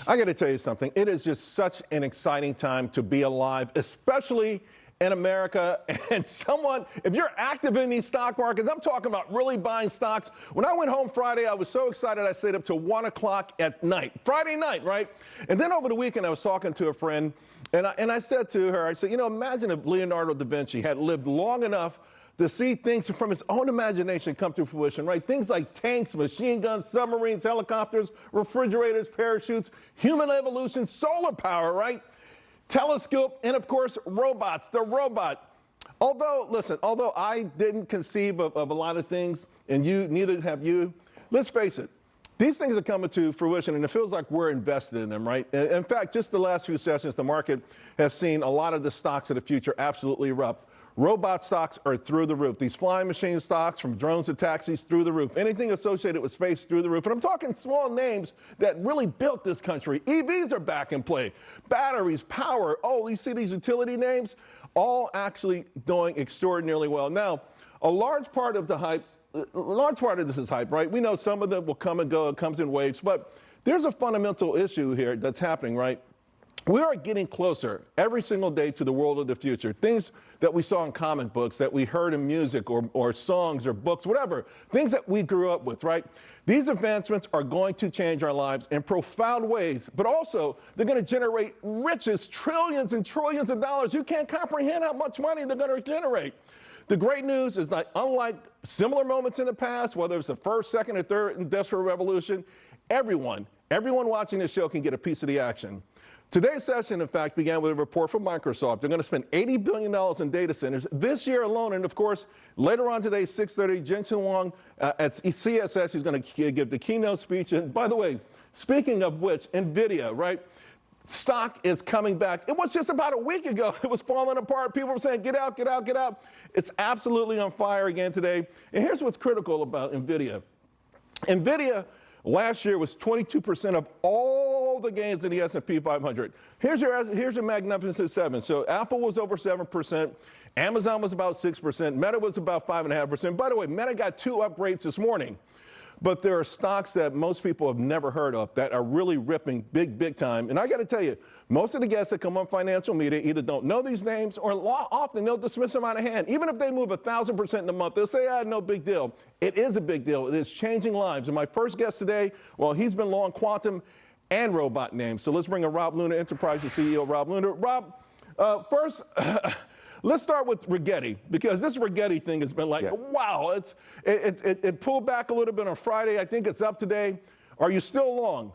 I got to tell you something. It is just such an exciting time to be alive, especially in America. And someone, if you're active in these stock markets, I'm talking about really buying stocks. When I went home Friday, I was so excited I stayed up till 1 o'clock at night, Friday night, right? And then over the weekend, I was talking to a friend, and I said to her, I said, you know, imagine if Leonardo da Vinci had lived long enough to see things from his own imagination come to fruition, right? Things like tanks, machine guns, submarines, helicopters, refrigerators, parachutes, human evolution, solar power, right? Telescope, and of course, robots, the robot. Although I didn't conceive of a lot of things, and neither have you, let's face it, these things are coming to fruition, and it feels like we're invested in them, right? In fact, just the last few sessions, the market has seen a lot of the stocks of the future absolutely erupt. Robot stocks are through the roof. These flying machine stocks, from drones to taxis, through the roof. Anything associated with space, through the roof. And I'm talking small names that really built this country. EVs are back in play. Batteries, power. Oh, you see these utility names? All actually doing extraordinarily well. Now, a large part of this is hype, right? We know some of them will come and go. It comes in waves. But there's a fundamental issue here that's happening, right? We are getting closer every single day to the world of the future. Things that we saw in comic books, that we heard in music or songs or books, whatever. Things that we grew up with, right? These advancements are going to change our lives in profound ways, but also they're going to generate riches, trillions and trillions of dollars. You can't comprehend how much money they're going to generate. The great news is that unlike similar moments in the past, whether it's the first, second, or third industrial revolution, everyone watching this show can get a piece of the action. Today's session, in fact, began with a report from Microsoft. They're going to spend $80 billion in data centers this year alone. And, of course, later on today, 6:30, Jensen Huang at CSS, he's going to give the keynote speech. And, by the way, speaking of which, NVIDIA, right, stock is coming back. It was just about a week ago. It was falling apart. People were saying, get out, get out, get out. It's absolutely on fire again today. And here's what's critical about NVIDIA. NVIDIA last year was 22% of all the gains in the S&P 500. Here's your Magnificent Seven. So Apple was over 7%. Amazon was about 6%. Meta was about 5.5%. By the way, Meta got 2 upgrades this morning. But there are stocks that most people have never heard of that are really ripping big time. And I got to tell you, most of the guests that come on financial media either don't know these names or often they'll dismiss them out of hand. Even if they move 1,000% in a month, they'll say, no big deal. It is a big deal. It is changing lives. And my first guest today, well, he's been long quantum and robot names. So let's bring in Rob Luna, Enterprises CEO Rob Luna. Rob, first, let's start with Rigetti, because this Rigetti thing has been like, wow, it pulled back a little bit on Friday. I think it's up today. Are you still long?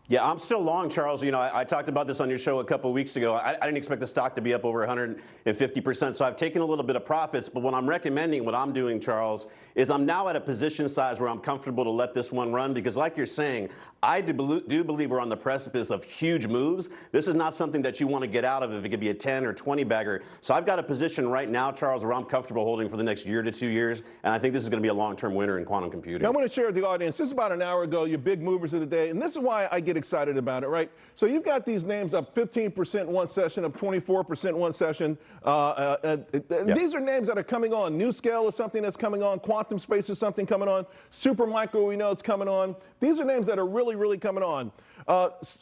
Yeah, I'm still long, Charles. You know, I talked about this on your show a couple of weeks ago. I didn't expect the stock to be up over 150%, so I've taken a little bit of profits. But what I'm recommending, what I'm doing, Charles, is I'm now at a position size where I'm comfortable to let this one run because, like you're saying, I do believe we're on the precipice of huge moves. This is not something that you want to get out of if it could be a 10 or 20 bagger. So I've got a position right now, Charles, where I'm comfortable holding for the next year to 2 years, and I think this is going to be a long-term winner in quantum computing. Now, I want to share with the audience, this is about an hour ago, your big movers of the day, and this is why I get excited about it, right? So you've got these names up 15% one session, up 24% one session. These are names that are coming on. NewScale is something that's coming on. Quantum Space is something coming on. Supermicro, we know it's coming on. These are names that are really coming on.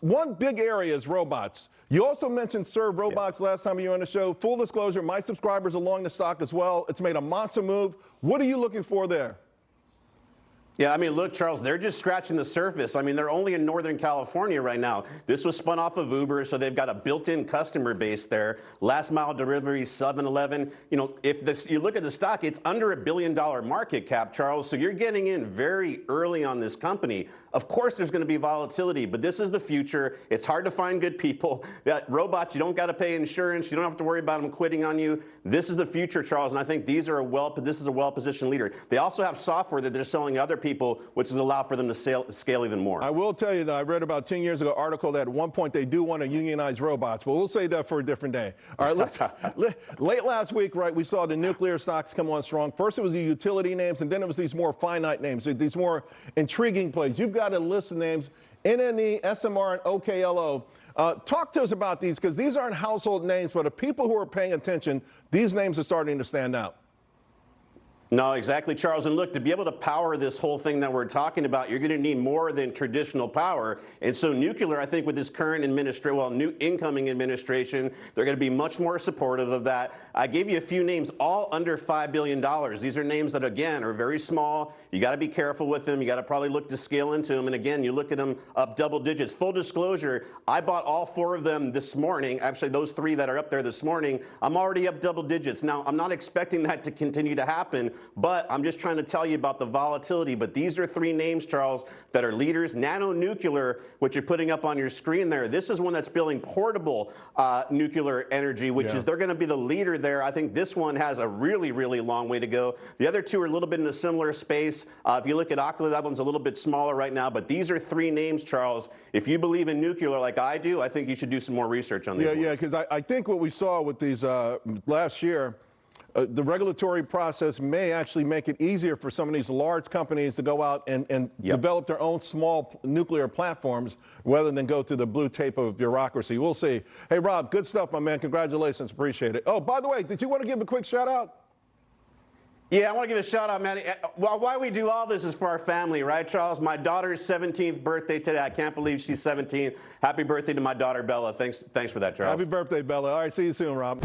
One big area is robots. You also mentioned Serve Robots last time you were on the show. Full disclosure, my subscribers are long the stock as well. It's made a monster move. What are you looking for there? Yeah, I mean, look, Charles, they're just scratching the surface. I mean, they're only in Northern California right now. This was spun off of Uber, so they've got a built-in customer base there. Last mile delivery, 7-Eleven. You know, if you look at the stock, it's under $1 billion market cap, Charles. So you're getting in very early on this company. Of course, there's going to be volatility, but this is the future. It's hard to find good people. That robots, you don't got to pay insurance. You don't have to worry about them quitting on you. This is the future, Charles, and I think this is a well-positioned leader. They also have software that they're selling to other people, which is allow for them to scale even more. I will tell you that I read about 10 years ago an article that at one point they do want to unionize robots, but we'll save that for a different day. All right, late last week, right, we saw the nuclear stocks come on strong. First it was the utility names, and then it was these more finite names, these more intriguing plays. You've got a list of names, NNE, SMR, and OKLO. Talk to us about these, because these aren't household names, but the people who are paying attention, these names are starting to stand out. No, exactly, Charles. And look, to be able to power this whole thing that we're talking about, you're going to need more than traditional power. And so nuclear, I think with this current administration, well, new incoming administration, they're going to be much more supportive of that. I gave you a few names, all under $5 billion. These are names that, again, are very small. You got to be careful with them. You got to probably look to scale into them. And again, you look at them up double digits. Full disclosure, I bought all 4 of them this morning. Actually, those 3 that are up there this morning, I'm already up double digits. Now, I'm not expecting that to continue to happen, but I'm just trying to tell you about the volatility. But these are 3 names, Charles, that are leaders. Nano Nuclear, which you're putting up on your screen there, this is one that's building portable nuclear energy, which is they're going to be the leader there. I think this one has a really, really long way to go. The other 2 are a little bit in a similar space. If you look at Octa, that one's a little bit smaller right now. But these are 3 names, Charles. If you believe in nuclear like I do, I think you should do some more research on these ones. Yeah, because I think what we saw with these last year, the regulatory process may actually make it easier for some of these large companies to go out and develop their own small nuclear platforms rather than go through the blue tape of bureaucracy. We'll see. Hey, Rob, good stuff, my man. Congratulations. Appreciate it. Oh, by the way, did you want to give a quick shout out? Yeah, I want to give a shout out, man. Well, why we do all this is for our family, right, Charles? My daughter's 17th birthday today. I can't believe she's 17. Happy birthday to my daughter, Bella. Thanks for that, Charles. Happy birthday, Bella. All right, see you soon, Rob.